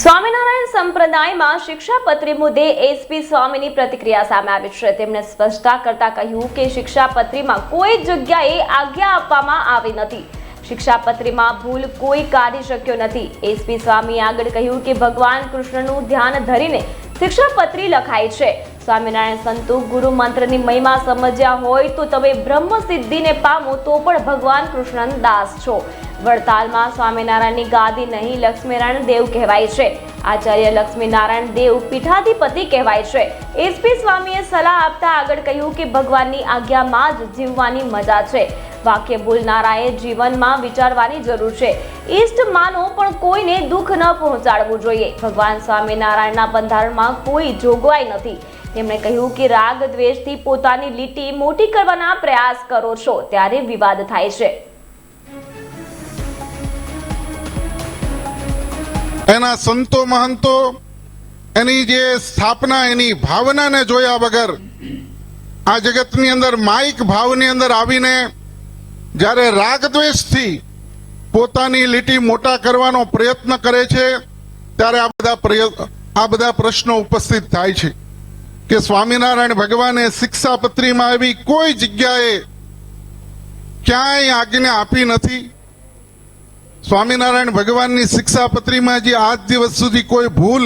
સ્વામિનારાયણ સંપ્રદાયમાં શિક્ષાપત્રી મુદ્દે એસપી સ્વામીની પ્રતિક્રિયા સામે આવી છે। તેમણે સ્પષ્ટતા કરતા કહ્યું કે શિક્ષાપત્રીમાં કોઈ જગ્યાએ આજ્ઞા આપવામાં આવી નથી। શિક્ષાપત્રીમાં ભૂલ કોઈ કાઢી શક્યો નથી। એસપી સ્વામીએ આગળ કહ્યું કે ભગવાન કૃષ્ણનું ધ્યાન ધરીને શિક્ષાપત્રી લખાઈ છે। સ્વામિનારાયણ સંતો ગુરુ મંત્રની મહિમા સમજ્યા હોય તો તમે બ્રહ્મ સિદ્ધિને પામો તો પણ ભગવાન કૃષ્ણ દાસ છો। વડતાલમાં સ્વામિનારાયણની ગાદી નહીં લક્ષ્મીનારાયણ દેવ કહેવાય છે। આચાર્ય લક્ષ્મીનારાયણ દેવ પીઠાધિપતિ કહેવાય છે। એસપી સ્વામીએ સલાહ આપતા આગળ કહ્યું કે ભગવાનની આજ્ઞામાં જ જીવવાની મજા છે। વાક્ય બોલનારાએ જીવનમાં વિચારવાની જરૂર છે। ઈષ્ટ માનો પણ કોઈને દુઃખ ન પહોંચાડવું જોઈએ। ભગવાન સ્વામિનારાયણના બંધારણમાં કોઈ જોગવાઈ નથી। તેમણે કહ્યું કે રાગ દ્વેષથી પોતાની લીટી મોટી કરવાના પ્રયાસ કરો છો ત્યારે વિવાદ થાય છે। એના સંતો મહંતો એની જે સ્થાપના એની ભાવનાને જોયા વગર આ જગતની અંદર માઇક ભાવની અંદર આવીને જ્યારે રાગદ્વેષથી પોતાની લીટી મોટા કરવાનો પ્રયત્ન કરે છે ત્યારે આ બધા પ્રશ્નો ઉપસ્થિત થાય છે કે સ્વામિનારાયણ ભગવાને શિક્ષાપત્રીમાં એવી કોઈ જગ્યાએ ક્યાંય આજ્ઞા આપી નથી। સ્વામિનારાયણ ભગવાનની શિક્ષાપત્રીમાં જે આજ દિવસ સુધી કોઈ ભૂલ